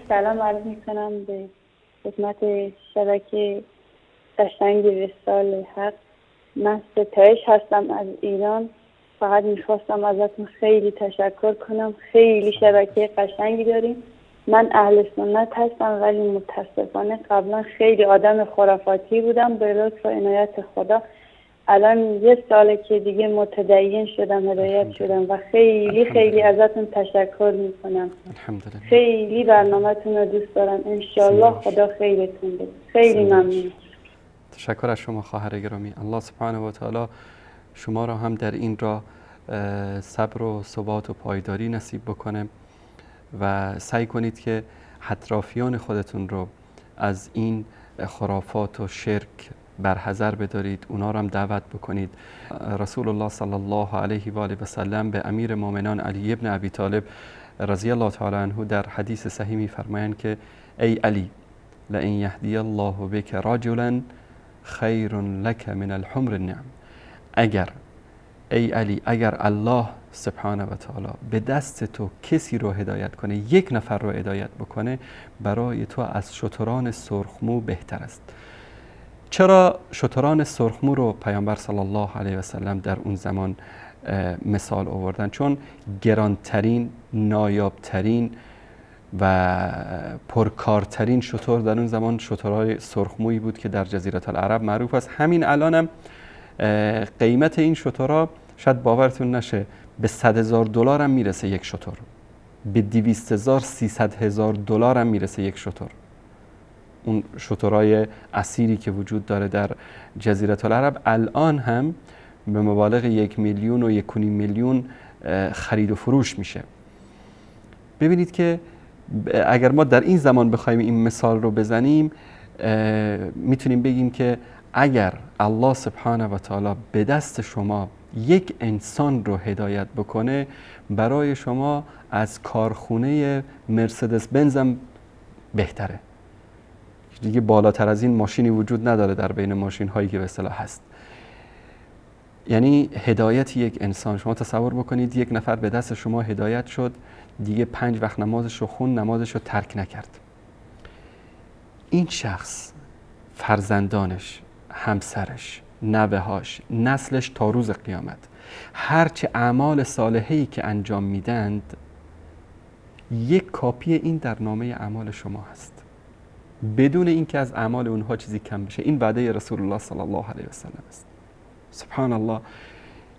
سلام عرض میکنم به خدمت شبکه قشنگ وصال حق. من ستایش هستم از ایران. فقط میخواستم ازتون خیلی تشکر کنم. خیلی شبکه قشنگی داریم. من اهل سنت هستم ولی متاسفانه قبلا خیلی آدم خرافاتی بودم. به لطف و عنایت خدا الان 1 ساله که دیگه متدین شدم، هدایت شدم و خیلی ازتون تشکر میکنم. خیلی برنامه‌تون رو دوست دارم. انشالله خدا خیرتون بده. خیلی ممنون. تشکر از شما خواهر گرامی. الله سبحانه و تعالی شما را هم در این راه صبر و ثبات و پایداری نصیب بکنه و سعی کنید که اطرافیان خودتون رو از این خرافات و شرک برحذر بدارید، اونا رو هم دعوت بکنید. رسول الله صلی الله علیه و آله و سلم به امیر مؤمنان علی ابن ابی طالب رضی الله تعالی عنه در حدیث صحیح می‌فرمایند که ای علی لئن یهدی الله بک رجلا خیر لک من الحمر النعم. ای علی اگر الله سبحانه و تعالی به دست تو کسی رو هدایت کنه، 1 نفر رو هدایت بکنه، برای تو از شتران سرخمو بهتر است. چرا شتران سرخمو رو پیامبر صلی الله علیه و سلم در اون زمان مثال آوردن؟ چون گرانترین، نایابترین و پرکارترین شتر در اون زمان شترهای سرخمویی بود که در جزیره العرب معروف است. همین الانم قیمت این شترها شاید باورتون نشه به $100,000 هم میرسه یک شتر، به 200,000 300,000 دلار هم میرسه یک شتر. اون شترهای اسیری که وجود داره در جزیره العرب الان هم به مبالغ 1 میلیون و 1.5 میلیون خرید و فروش میشه. ببینید که اگر ما در این زمان بخوایم این مثال رو بزنیم، میتونیم بگیم که اگر الله سبحانه و تعالی به دست شما 1 انسان رو هدایت بکنه، برای شما از کارخونه مرسدس بنز هم بهتره. دیگه بالاتر از این ماشینی وجود نداره در بین ماشین هایی که به اصطلاح هست. یعنی هدایت 1 انسان، شما تصور بکنید 1 نفر به دست شما هدایت شد، دیگه 5 وقت نمازش رو خون، نمازش رو ترک نکرد. این شخص، فرزندانش، همسرش، نوه‌هاش، نسلش تا روز قیامت، هرچه اعمال صالحه‌ای که انجام میدند، 1 کاپی این در نامه اعمال شما هست، بدون اینکه از اعمال اونها چیزی کم بشه. این وعده رسول الله صلی الله علیه و سلم است. سبحان الله.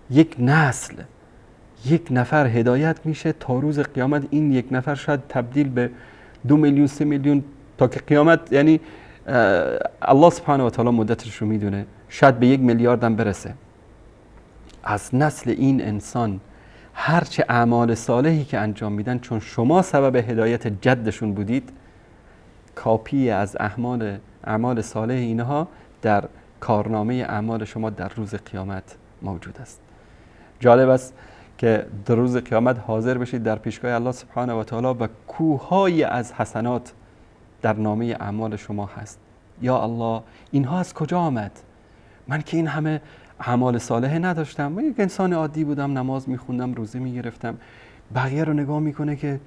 1 نسل، 1 نفر هدایت میشه، تا روز قیامت این 1 نفر شاید تبدیل به 2 میلیون 3 میلیون تا که قیامت، یعنی الله سبحانه و تعالی مدتش رو میدونه، شاید به 1 میلیارد هم برسه. از نسل این انسان هرچه اعمال صالحی که انجام میدن، چون شما سبب هدایت جدشون بودید، کاپی از اعمال صالح اینها در کارنامه اعمال شما در روز قیامت موجود است. جالب است که در روز قیامت حاضر بشید در پیشگاه الله سبحانه و تعالی و کوههای از حسنات در نامه اعمال شما هست. یا الله، اینها از کجا آمد؟ من که این همه اعمال صالح نداشتم، من 1 انسان عادی بودم، نماز میخوندم، روزه میگرفتم. بقیه رو نگاه میکنه که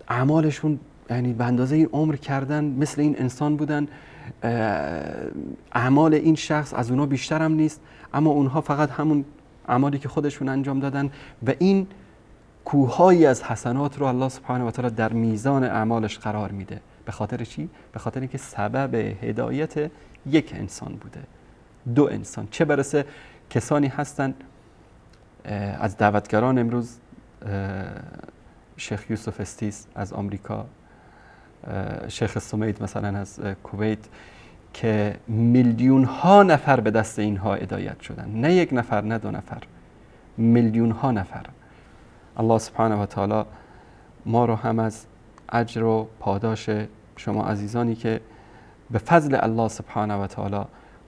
اعمالشون یعنی به اندازه این عمر کردن، مثل این انسان بودن، اعمال این شخص از اونها بیشتر هم نیست، اما اونها فقط همون اعمالی که خودشون انجام دادن و این کوههایی از حسنات رو الله سبحانه و تعالی در میزان اعمالش قرار میده. به خاطر چی؟ به خاطر اینکه سبب هدایت 1 انسان بوده، 2 انسان. چه برسه کسانی هستن از دعوتگران امروز، شیخ یوسف استیس از آمریکا، شیخ سمید مثلا از کویت، که میلیون ها نفر به دست اینها هدایت شدن. نه 1 نفر، نه 2 نفر، میلیون ها نفر. الله سبحانه و تعالی ما رو هم از اجر و پاداش شما عزیزانی که به فضل الله سبحانه و تعالی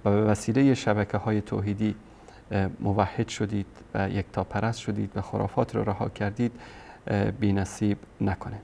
و به وسیله شبکه‌های توحیدی موحد شدید و یکتاپرست شدید و خرافات رو رها کردید بی نصیب نکنه.